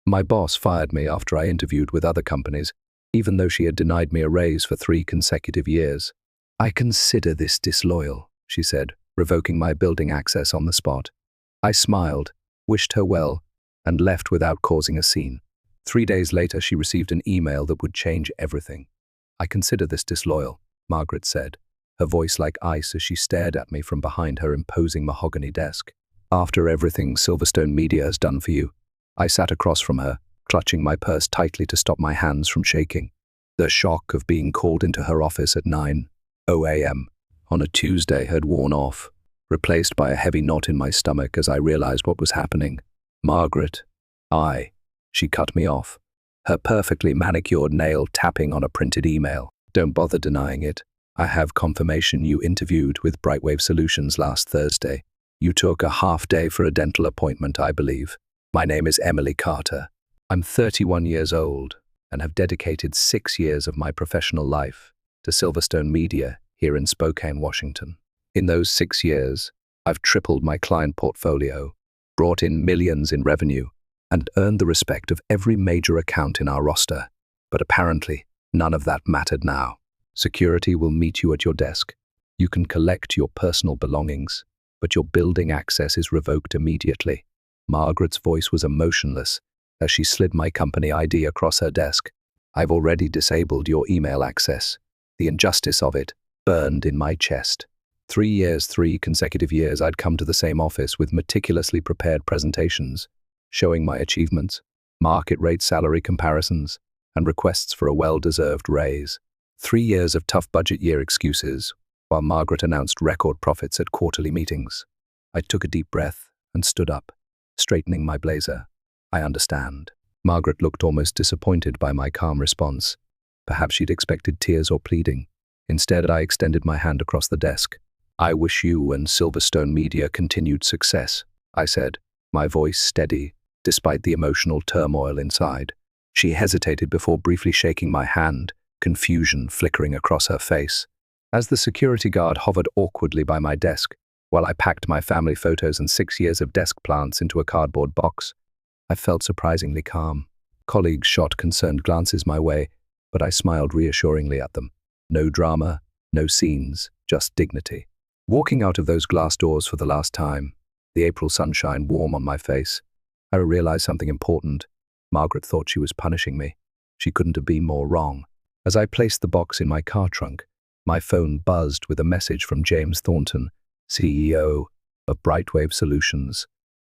My boss fired me after I interviewed with other companies, even though she had denied me a raise for 3 consecutive years. "I consider this disloyal," she said, revoking my building access on the spot. I smiled, wished her well, and left without causing a scene. 3 days later, she received an email that would change everything. "I consider this disloyal," Margaret said, her voice like ice as she stared at me from behind her imposing mahogany desk. "After everything Silverstone Media has done for you." I sat across from her, clutching my purse tightly to stop my hands from shaking. The shock of being called into her office at 9:00 a.m. on a Tuesday had worn off, replaced by a heavy knot in my stomach as I realized what was happening. "Margaret, She cut me off, her perfectly manicured nail tapping on a printed email. "Don't bother denying it. I have confirmation you interviewed with Brightwave Solutions last Thursday. You took a half day for a dental appointment, I believe. My name is Emily Carter. I'm 31 years old and have dedicated 6 years of my professional life to Silverstone Media here in Spokane, Washington. In those 6 years, I've tripled my client portfolio, brought in millions in revenue, and earned the respect of every major account in our roster. But apparently, none of that mattered now. Security will meet you at your desk. You can collect your personal belongings, but your building access is revoked immediately." Margaret's voice was emotionless as she slid my company ID across her desk. "I've already disabled your email access. The injustice of it burned in my chest. 3 consecutive years, I'd come to the same office with meticulously prepared presentations, showing my achievements, market rate salary comparisons, and requests for a well-deserved raise. 3 years of tough budget year excuses, while Margaret announced record profits at quarterly meetings. I took a deep breath and stood up, straightening my blazer. "I understand." Margaret looked almost disappointed by my calm response. Perhaps she'd expected tears or pleading. Instead, I extended my hand across the desk. "I wish you and Silverstone Media continued success," I said, my voice steady, despite the emotional turmoil inside. She hesitated before briefly shaking my hand, confusion flickering across her face. As the security guard hovered awkwardly by my desk, while I packed my family photos and 6 years of desk plants into a cardboard box, I felt surprisingly calm. Colleagues shot concerned glances my way, but I smiled reassuringly at them. No drama, no scenes, just dignity. Walking out of those glass doors for the last time, the April sunshine warm on my face, I realized something important. Margaret thought she was punishing me. She couldn't have been more wrong. As I placed the box in my car trunk, my phone buzzed with a message from James Thornton, CEO of Brightwave Solutions.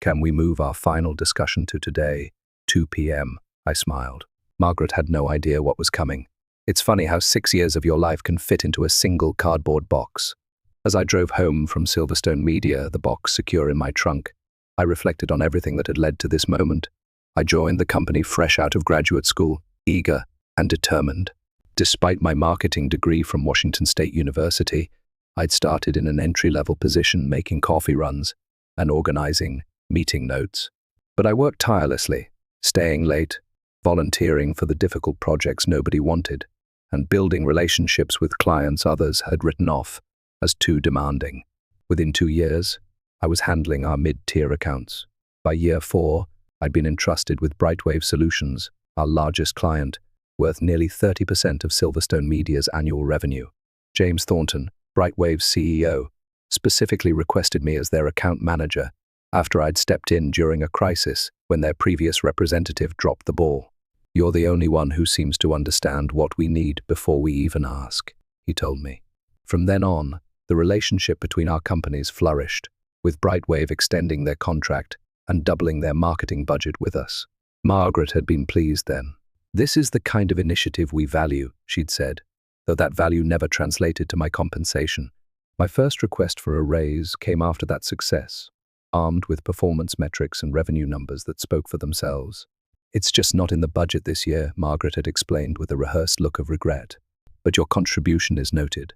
"Can we move our final discussion to today, 2 p.m.? I smiled. Margaret had no idea what was coming. It's funny how 6 years of your life can fit into a single cardboard box. As I drove home from Silverstone Media, the box secure in my trunk, I reflected on everything that had led to this moment. I joined the company fresh out of graduate school, eager and determined. Despite my marketing degree from Washington State University, I'd started in an entry-level position making coffee runs and organizing meeting notes. But I worked tirelessly, staying late, volunteering for the difficult projects nobody wanted, and building relationships with clients others had written off as too demanding. Within 2 years, I was handling our mid-tier accounts. By year 4, I'd been entrusted with Brightwave Solutions, our largest client, worth nearly 30% of Silverstone Media's annual revenue. James Thornton, Brightwave's CEO, specifically requested me as their account manager after I'd stepped in during a crisis when their previous representative dropped the ball. "You're the only one who seems to understand what we need before we even ask," he told me. From then on, the relationship between our companies flourished, with Brightwave extending their contract and doubling their marketing budget with us. Margaret had been pleased then. "This is the kind of initiative we value," she'd said, though that value never translated to my compensation. My first request for a raise came after that success, armed with performance metrics and revenue numbers that spoke for themselves. "It's just not in the budget this year," Margaret had explained with a rehearsed look of regret. "But your contribution is noted."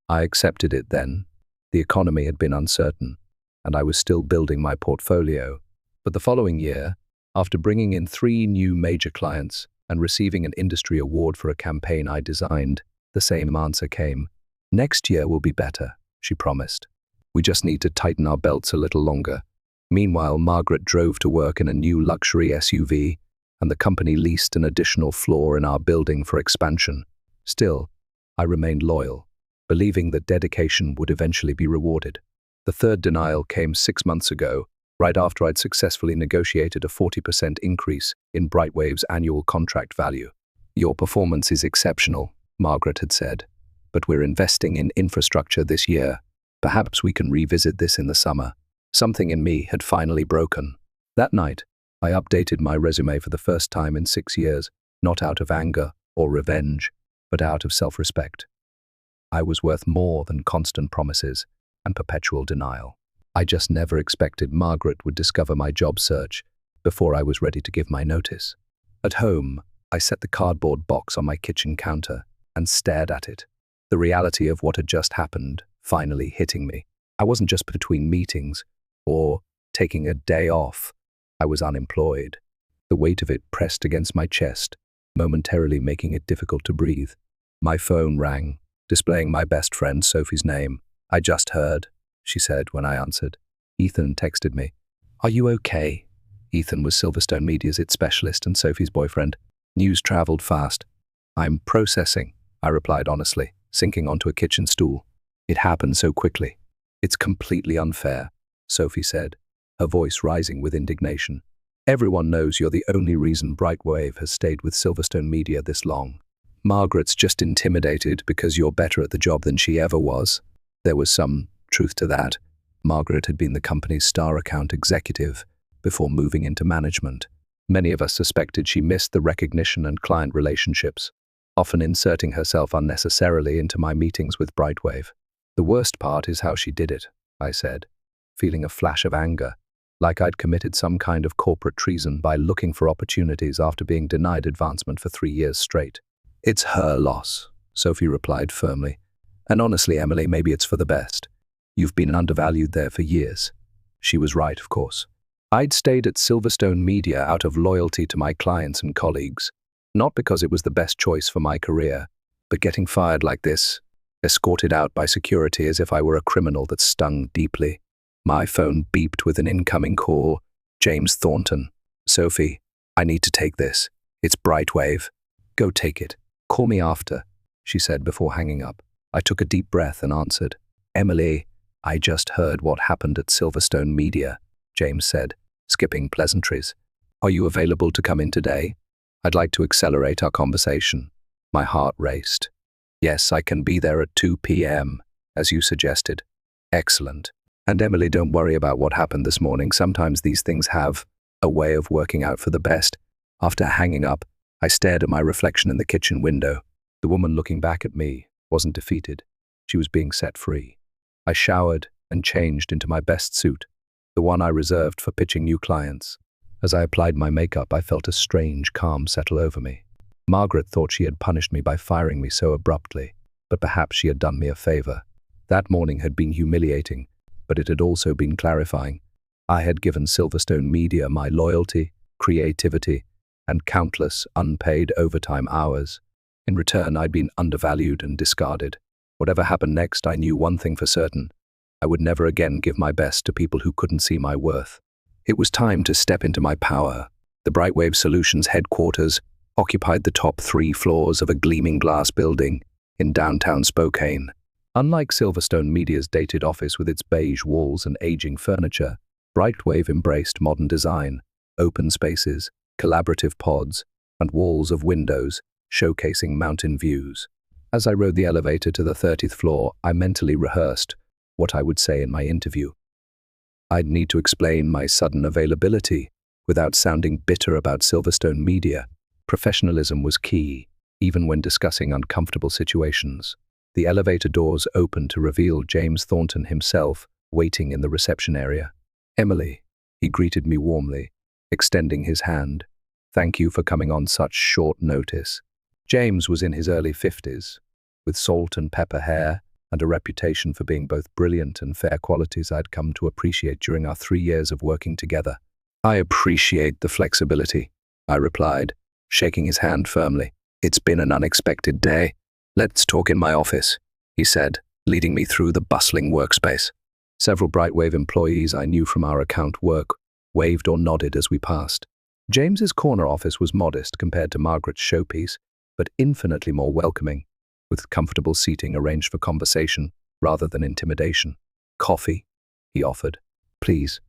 I accepted it then. The economy had been uncertain, and I was still building my portfolio. But the following year, after bringing in 3 new major clients and receiving an industry award for a campaign I designed, the same answer came. "Next year will be better," she promised. "We just need to tighten our belts a little longer." Meanwhile, Margaret drove to work in a new luxury SUV, and the company leased an additional floor in our building for expansion. Still, I remained loyal, believing that dedication would eventually be rewarded. The third denial came 6 months ago, right after I'd successfully negotiated a 40% increase in Brightwave's annual contract value. "Your performance is exceptional," Margaret had said, "but we're investing in infrastructure this year. Perhaps we can revisit this in the summer." Something in me had finally broken. That night, I updated my resume for the first time in 6 years, not out of anger or revenge, but out of self-respect. I was worth more than constant promises and perpetual denial. I just never expected Margaret would discover my job search before I was ready to give my notice. At home, I set the cardboard box on my kitchen counter and stared at it, the reality of what had just happened finally hitting me. I wasn't just between meetings or taking a day off. I was unemployed. The weight of it pressed against my chest, momentarily making it difficult to breathe. My phone rang, displaying my best friend Sophie's name. "I just heard," she said when I answered. "Ethan texted me." "Are you okay?" Ethan was Silverstone Media's IT specialist and Sophie's boyfriend. News traveled fast. "I'm processing," I replied honestly, sinking onto a kitchen stool. "It happened so quickly. It's completely unfair," Sophie said, her voice rising with indignation. "Everyone knows you're the only reason Brightwave has stayed with Silverstone Media this long. Margaret's just intimidated because you're better at the job than she ever was." There was some truth to that. Margaret had been the company's star account executive before moving into management. Many of us suspected she missed the recognition and client relationships, often inserting herself unnecessarily into my meetings with Brightwave. "The worst part is how she did it," I said, feeling a flash of anger, like I'd committed some kind of corporate treason by looking for opportunities after being denied advancement for 3 years straight. "It's her loss," Sophie replied firmly. "And honestly, Emily, maybe it's for the best. You've been undervalued there for years." She was right, of course. I'd stayed at Silverstone Media out of loyalty to my clients and colleagues, not because it was the best choice for my career, but getting fired like this, escorted out by security as if I were a criminal, that stung deeply. My phone beeped with an incoming call. "James Thornton." "Sophie, I need to take this. It's Brightwave." "Go take it. Call me after," she said before hanging up. I took a deep breath and answered. "Emily, I just heard what happened at Silverstone Media," James said, skipping pleasantries. "Are you available to come in today? I'd like to accelerate our conversation." My heart raced. "Yes, I can be there at 2 p.m., as you suggested." "Excellent. And Emily, don't worry about what happened this morning. Sometimes these things have a way of working out for the best." After hanging up, I stared at my reflection in the kitchen window. The woman looking back at me wasn't defeated. She was being set free. I showered and changed into my best suit, the one I reserved for pitching new clients. As I applied my makeup, I felt a strange calm settle over me. Margaret thought she had punished me by firing me so abruptly, but perhaps she had done me a favor. That morning had been humiliating, but it had also been clarifying. I had given Silverstone Media my loyalty, creativity, and countless unpaid overtime hours. In return, I'd been undervalued and discarded. Whatever happened next, I knew one thing for certain. I would never again give my best to people who couldn't see my worth. It was time to step into my power. The Brightwave Solutions headquarters occupied the top 3 floors of a gleaming glass building in downtown Spokane. Unlike Silverstone Media's dated office with its beige walls and aging furniture, Brightwave embraced modern design, open spaces, collaborative pods, and walls of windows showcasing mountain views. As I rode the elevator to the 30th floor, I mentally rehearsed what I would say in my interview. I'd need to explain my sudden availability without sounding bitter about Silverstone Media. Professionalism was key, even when discussing uncomfortable situations. The elevator doors opened to reveal James Thornton himself, waiting in the reception area. "Emily," he greeted me warmly, extending his hand. "Thank you for coming on such short notice." James was in his early 50s, with salt and pepper hair and a reputation for being both brilliant and fair, qualities I'd come to appreciate during our 3 years of working together. "I appreciate the flexibility," I replied, shaking his hand firmly. "It's been an unexpected day. Let's talk in my office," he said, leading me through the bustling workspace. Several Brightwave employees I knew from our account work waved or nodded as we passed. James's corner office was modest compared to Margaret's showpiece, but infinitely more welcoming, with comfortable seating arranged for conversation rather than intimidation. "Coffee," he offered. "Please."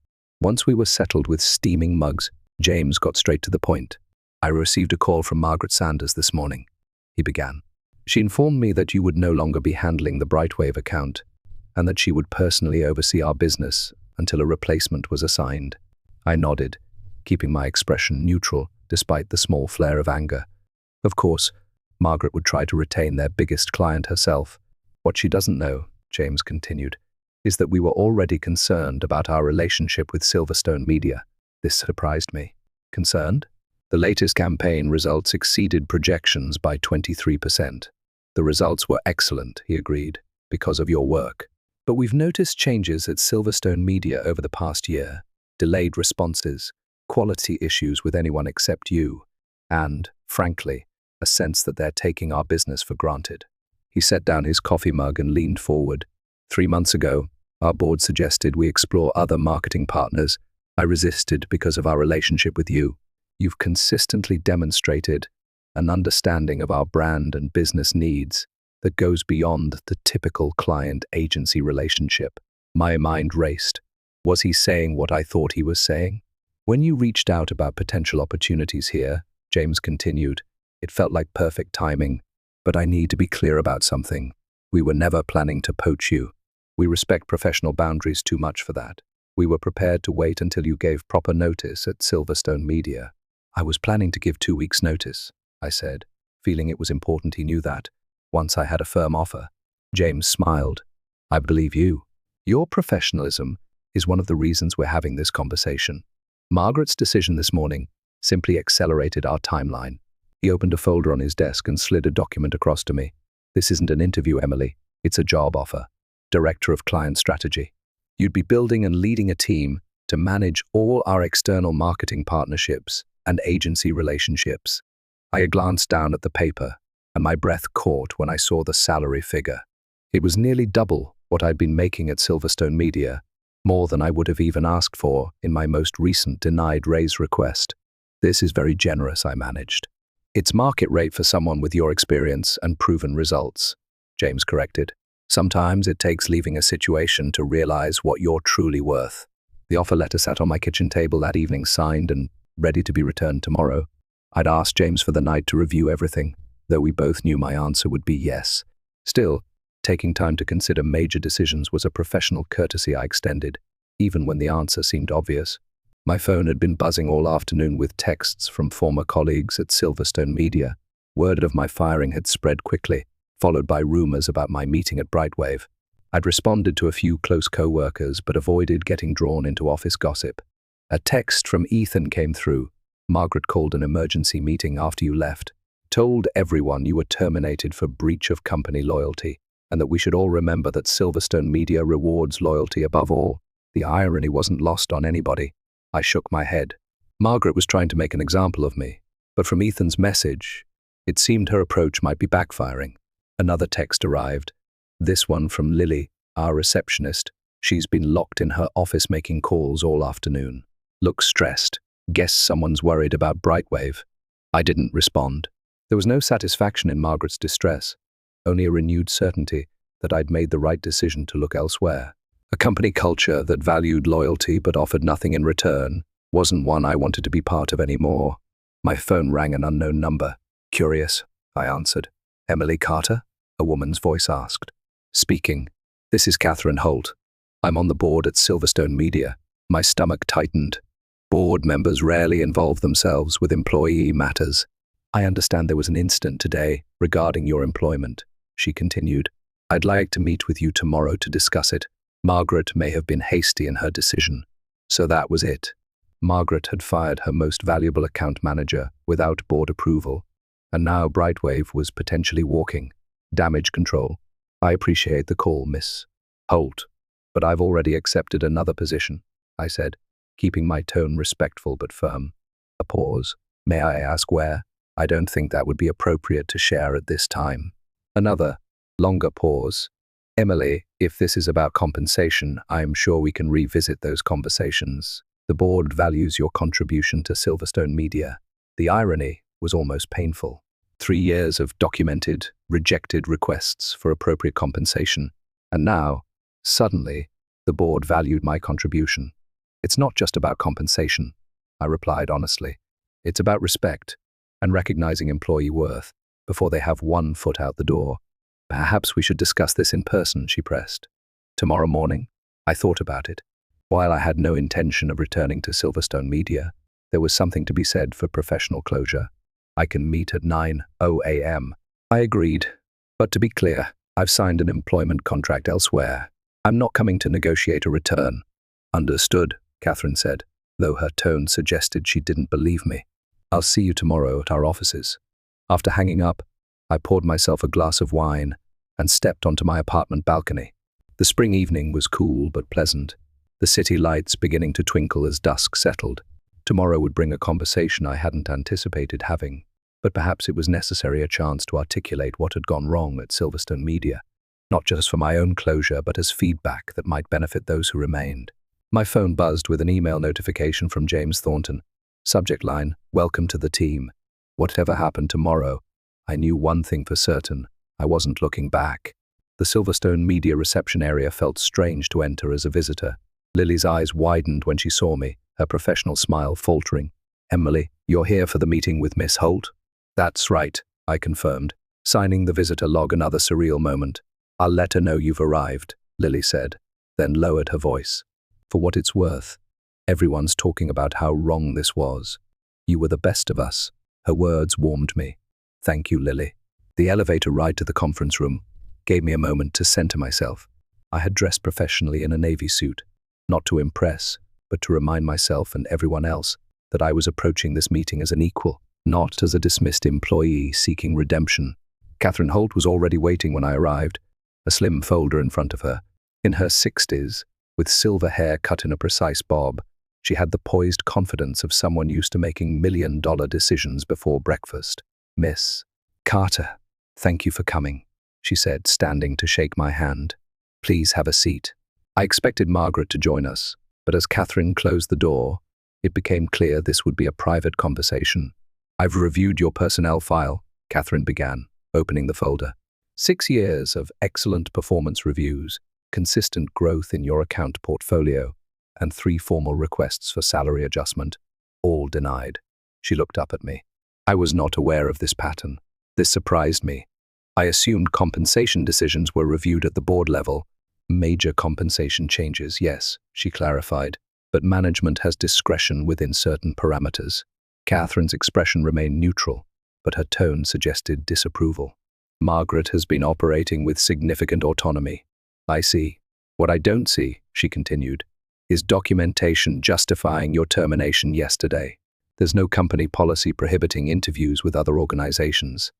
Once we were settled with steaming mugs, James got straight to the point. "I received a call from Margaret Sanders this morning," he began. "She informed me that you would no longer be handling the Brightwave account, and that she would personally oversee our business until a replacement was assigned." I nodded, keeping my expression neutral despite the small flare of anger. Of course, Margaret would try to retain their biggest client herself. "What she doesn't know," James continued, "is that we were already concerned about our relationship with Silverstone Media." This surprised me. "Concerned?" "The latest campaign results exceeded projections by 23%. The results were excellent," he agreed, "because of your work. But we've noticed changes at Silverstone Media over the past year. Delayed responses, quality issues with anyone except you, and, frankly, a sense that they're taking our business for granted." He set down his coffee mug and leaned forward. 3 months ago, our board suggested we explore other marketing partners. I resisted because of our relationship with you. You've consistently demonstrated an understanding of our brand and business needs that goes beyond the typical client-agency relationship. My mind raced. Was he saying what I thought he was saying? "When you reached out about potential opportunities here," James continued, "it felt like perfect timing. But I need to be clear about something. We were never planning to poach you. We respect professional boundaries too much for that. We were prepared to wait until you gave proper notice at Silverstone Media." "I was planning to give 2 weeks' notice," I said, feeling it was important he knew that, once I had a firm offer. James smiled. "I believe you. Your professionalism is one of the reasons we're having this conversation. Margaret's decision this morning simply accelerated our timeline." He opened a folder on his desk and slid a document across to me. "This isn't an interview, Emily. It's a job offer. Director of Client Strategy. You'd be building and leading a team to manage all our external marketing partnerships and agency relationships." I glanced down at the paper, and my breath caught when I saw the salary figure. It was nearly double what I'd been making at Silverstone Media, more than I would have even asked for in my most recent denied raise request. "This is very generous," I managed. "It's market rate for someone with your experience and proven results," James corrected. "Sometimes it takes leaving a situation to realize what you're truly worth." The offer letter sat on my kitchen table that evening, signed and ready to be returned tomorrow. I'd asked James for the night to review everything, though we both knew my answer would be yes. Still, taking time to consider major decisions was a professional courtesy I extended, even when the answer seemed obvious. My phone had been buzzing all afternoon with texts from former colleagues at Silverstone Media. Word of my firing had spread quickly, followed by rumors about my meeting at Brightwave. I'd responded to a few close co-workers, but avoided getting drawn into office gossip. A text from Ethan came through. "Margaret called an emergency meeting after you left. Told everyone you were terminated for breach of company loyalty, and that we should all remember that Silverstone Media rewards loyalty above all." The irony wasn't lost on anybody. I shook my head. Margaret was trying to make an example of me, but from Ethan's message, it seemed her approach might be backfiring. Another text arrived. This one from Lily, our receptionist. "She's been locked in her office making calls all afternoon. Looks stressed. Guess someone's worried about Brightwave." I didn't respond. There was no satisfaction in Margaret's distress, only a renewed certainty that I'd made the right decision to look elsewhere. A company culture that valued loyalty but offered nothing in return wasn't one I wanted to be part of anymore. My phone rang an unknown number. "Curious," I answered. "Emily Carter?" a woman's voice asked. "Speaking. This is Catherine Holt. I'm on the board at Silverstone Media." My stomach tightened. Board members rarely involve themselves with employee matters. "I understand there was an incident today regarding your employment," she continued. "I'd like to meet with you tomorrow to discuss it." Margaret may have been hasty in her decision. So that was it. Margaret had fired her most valuable account manager without board approval, and now Brightwave was potentially walking. Damage control. "I appreciate the call, Miss Holt, but I've already accepted another position," I said, keeping my tone respectful but firm. A pause. "May I ask where?" "I don't think that would be appropriate to share at this time." Another, longer pause. "Emily, if this is about compensation, I'm sure we can revisit those conversations." The board values your contribution to Silverstone Media. The irony was almost painful. 3 years of documented, rejected requests for appropriate compensation. And now, suddenly, the board valued my contribution. It's not just about compensation, I replied honestly. It's about respect and recognizing employee worth before they have one foot out the door. Perhaps we should discuss this in person, she pressed. Tomorrow morning, I thought about it. While I had no intention of returning to Silverstone Media, there was something to be said for professional closure. I can meet at 9:00 a.m. I agreed, but to be clear, I've signed an employment contract elsewhere. I'm not coming to negotiate a return. Understood, Catherine said, though her tone suggested she didn't believe me. I'll see you tomorrow at our offices. After hanging up, I poured myself a glass of wine and stepped onto my apartment balcony. The spring evening was cool but pleasant, the city lights beginning to twinkle as dusk settled. Tomorrow would bring a conversation I hadn't anticipated having, but perhaps it was necessary a chance to articulate what had gone wrong at Silverstone Media, not just for my own closure, but as feedback that might benefit those who remained. My phone buzzed with an email notification from James Thornton. Subject line, "Welcome to the team. Whatever happened tomorrow, I knew one thing for certain. I wasn't looking back." The Silverstone Media reception area felt strange to enter as a visitor. Lily's eyes widened when she saw me, her professional smile faltering. "Emily, you're here for the meeting with Miss Holt?" "That's right," I confirmed, signing the visitor log. Another surreal moment. "I'll let her know you've arrived," Lily said, then lowered her voice. "For what it's worth, everyone's talking about how wrong this was. You were the best of us." Her words warmed me. "Thank you, Lily." The elevator ride to the conference room gave me a moment to center myself. I had dressed professionally in a navy suit, not to impress, but to remind myself and everyone else that I was approaching this meeting as an equal, not as a dismissed employee seeking redemption. Catherine Holt was already waiting when I arrived, a slim folder in front of her. In her 60s, with silver hair cut in a precise bob, she had the poised confidence of someone used to making million-dollar decisions before breakfast. "Miss Carter, thank you for coming," she said, standing to shake my hand. "Please have a seat." I expected Margaret to join us, but as Catherine closed the door, it became clear this would be a private conversation. "I've reviewed your personnel file," Catherine began, opening the folder. 6 years of excellent performance reviews, consistent growth in your account portfolio, and 3 formal requests for salary adjustment, all denied. She looked up at me. I was not aware of this pattern. This surprised me. I assumed compensation decisions were reviewed at the board level. "Major compensation changes, yes," she clarified, "but management has discretion within certain parameters." Catherine's expression remained neutral, but her tone suggested disapproval. "Margaret has been operating with significant autonomy." "I see. What I don't see," she continued, "is documentation justifying your termination yesterday. There's no company policy prohibiting interviews with other organizations."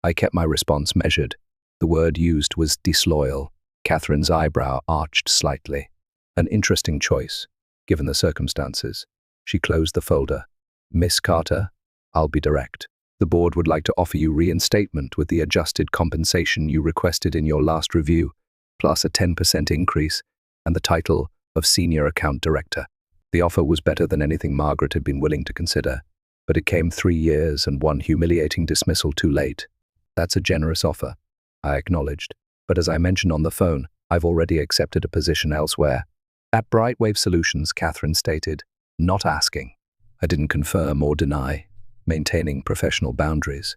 I kept my response measured. The word used was disloyal. Catherine's eyebrow arched slightly. An interesting choice, given the circumstances. She closed the folder. "Miss Carter, I'll be direct. The board would like to offer you reinstatement with the adjusted compensation you requested in your last review, plus a 10% increase and the title of Senior Account Director." The offer was better than anything Margaret had been willing to consider, but it came 3 years and 1 humiliating dismissal too late. "That's a generous offer," I acknowledged. "But as I mentioned on the phone, I've already accepted a position elsewhere." "At Brightwave Solutions," Catherine stated, not asking. I didn't confirm or deny, maintaining professional boundaries.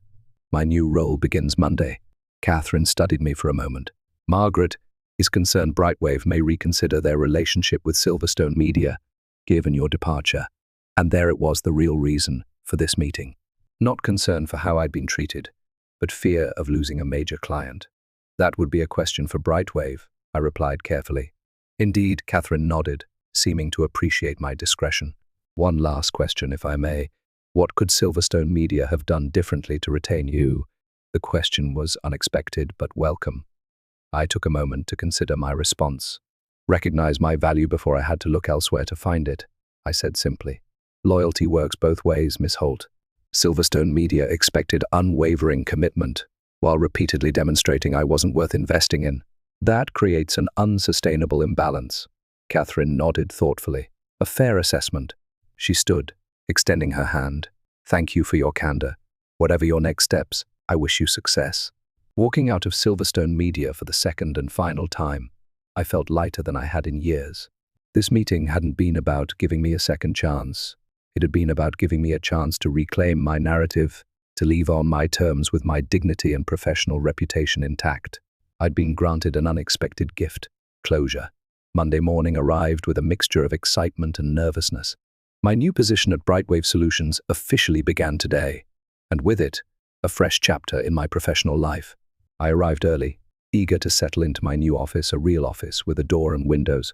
"My new role begins Monday." Catherine studied me for a moment. "Margaret is concerned Brightwave may reconsider their relationship with Silverstone Media, given your departure." And there it was, the real reason for this meeting. Not concern for how I'd been treated, but fear of losing a major client. "That would be a question for Brightwave," I replied carefully. "Indeed," Catherine nodded, seeming to appreciate my discretion. "One last question, if I may. What could Silverstone Media have done differently to retain you?" The question was unexpected but welcome. I took a moment to consider my response. "Recognize my value before I had to look elsewhere to find it," I said simply. "Loyalty works both ways, Miss Holt. Silverstone Media expected unwavering commitment, while repeatedly demonstrating I wasn't worth investing in. That creates an unsustainable imbalance." Catherine nodded thoughtfully. "A fair assessment. She stood, extending her hand. Thank you for your candor. Whatever your next steps, I wish you success. Walking out of Silverstone Media for the second and final time, I felt lighter than I had in years. This meeting hadn't been about giving me a second chance. It had been about giving me a chance to reclaim my narrative, to leave on my terms with my dignity and professional reputation intact. I'd been granted an unexpected gift, closure. Monday morning arrived with a mixture of excitement and nervousness. My new position at Brightwave Solutions officially began today, and with it, a fresh chapter in my professional life. I arrived early, eager to settle into my new office, a real office with a door and windows,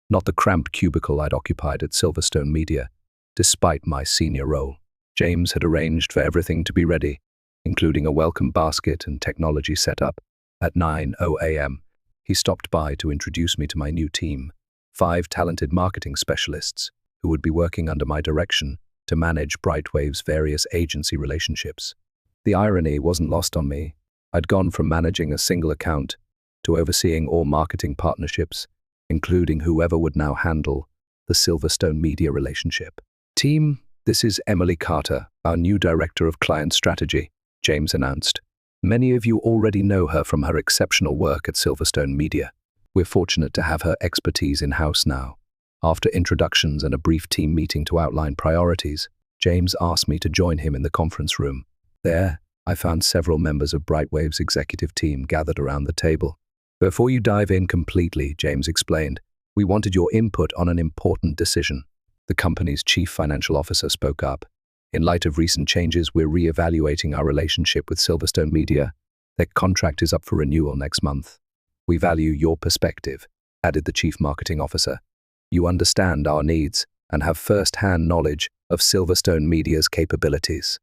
not the cramped cubicle I'd occupied at Silverstone Media, despite my senior role. James had arranged for everything to be ready, including a welcome basket and technology setup. At 9:00 a.m., he stopped by to introduce me to my new team, 5 talented marketing specialists who would be working under my direction to manage Brightwave's various agency relationships. The irony wasn't lost on me. I'd gone from managing a single account to overseeing all marketing partnerships, including whoever would now handle the Silverstone Media relationship. Team, this is Emily Carter, our new Director of Client Strategy, James announced. Many of you already know her from her exceptional work at Silverstone Media. We're fortunate to have her expertise in-house now. After introductions and a brief team meeting to outline priorities, James asked me to join him in the conference room. There, I found several members of Brightwave's executive team gathered around the table. Before you dive in completely, James explained, we wanted your input on an important decision. The company's chief financial officer spoke up. In light of recent changes, we're re-evaluating our relationship with Silverstone Media. Their contract is up for renewal next month. We value your perspective, added the chief marketing officer. You understand our needs and have first-hand knowledge of Silverstone Media's capabilities.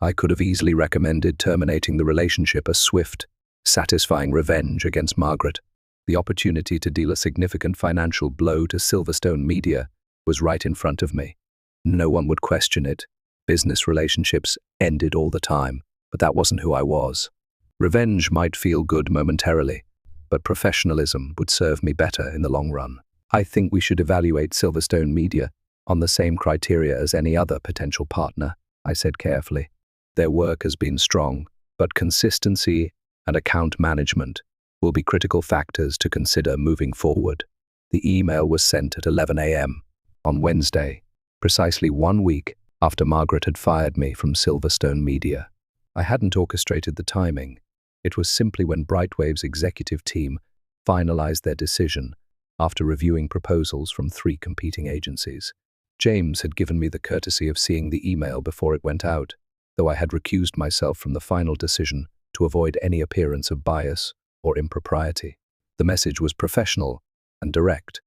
I could have easily recommended terminating the relationship, a swift, satisfying revenge against Margaret. The opportunity to deal a significant financial blow to Silverstone Media was right in front of me. No one would question it. Business relationships ended all the time, but that wasn't who I was. Revenge might feel good momentarily, but professionalism would serve me better in the long run. I think we should evaluate Silverstone Media on the same criteria as any other potential partner, I said carefully. Their work has been strong, but consistency and account management will be critical factors to consider moving forward. The email was sent at 11 a.m. on Wednesday, precisely 1 week after Margaret had fired me from Silverstone Media. I hadn't orchestrated the timing. It was simply when Brightwave's executive team finalized their decision after reviewing proposals from 3 competing agencies. James had given me the courtesy of seeing the email before it went out, though I had recused myself from the final decision to avoid any appearance of bias or impropriety. The message was professional and direct.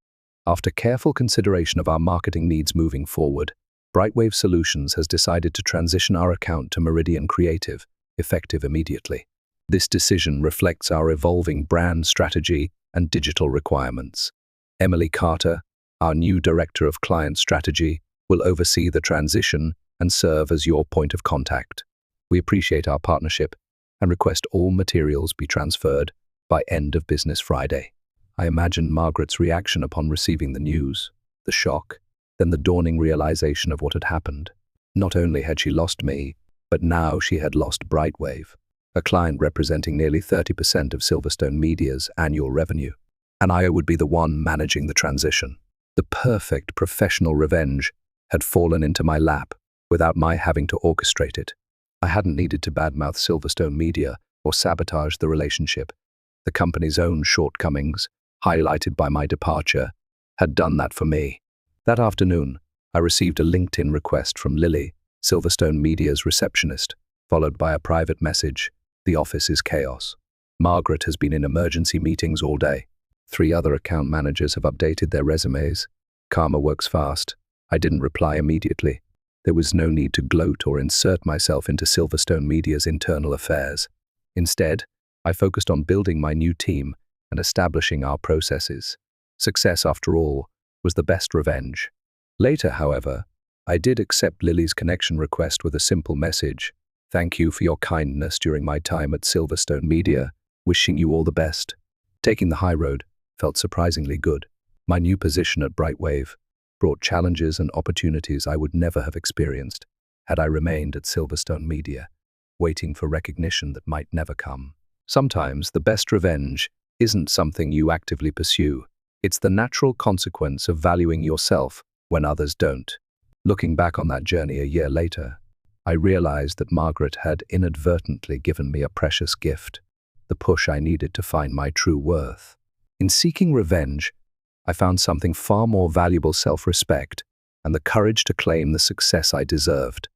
After careful consideration of our marketing needs moving forward, Brightwave Solutions has decided to transition our account to Meridian Creative, effective immediately. This decision reflects our evolving brand strategy and digital requirements. Emily Carter, our new Director of Client Strategy, will oversee the transition and serve as your point of contact. We appreciate our partnership and request all materials be transferred by end of business Friday. I imagined Margaret's reaction upon receiving the news, the shock, then the dawning realization of what had happened. Not only had she lost me, but now she had lost Brightwave, a client representing nearly 30% of Silverstone Media's annual revenue. And I would be the one managing the transition. The perfect professional revenge had fallen into my lap without my having to orchestrate it. I hadn't needed to badmouth Silverstone Media or sabotage the relationship. The company's own shortcomings, highlighted by my departure, had done that for me. That afternoon, I received a LinkedIn request from Lily, Silverstone Media's receptionist, followed by a private message, "The office is chaos. Margaret has been in emergency meetings all day. 3 other account managers have updated their resumes. Karma works fast." I didn't reply immediately. There was no need to gloat or insert myself into Silverstone Media's internal affairs. Instead, I focused on building my new team and establishing our processes. Success, after all, was the best revenge. Later, however, I did accept Lily's connection request with a simple message. "Thank you for your kindness during my time at Silverstone Media. Wishing you all the best." Taking the high road felt surprisingly good. My new position at Brightwave brought challenges and opportunities I would never have experienced had I remained at Silverstone Media, waiting for recognition that might never come. Sometimes the best revenge isn't something you actively pursue. It's the natural consequence of valuing yourself when others don't. Looking back on that journey a year later, I realized that Margaret had inadvertently given me a precious gift, the push I needed to find my true worth. In seeking revenge, I found something far more valuable: self-respect and the courage to claim the success I deserved.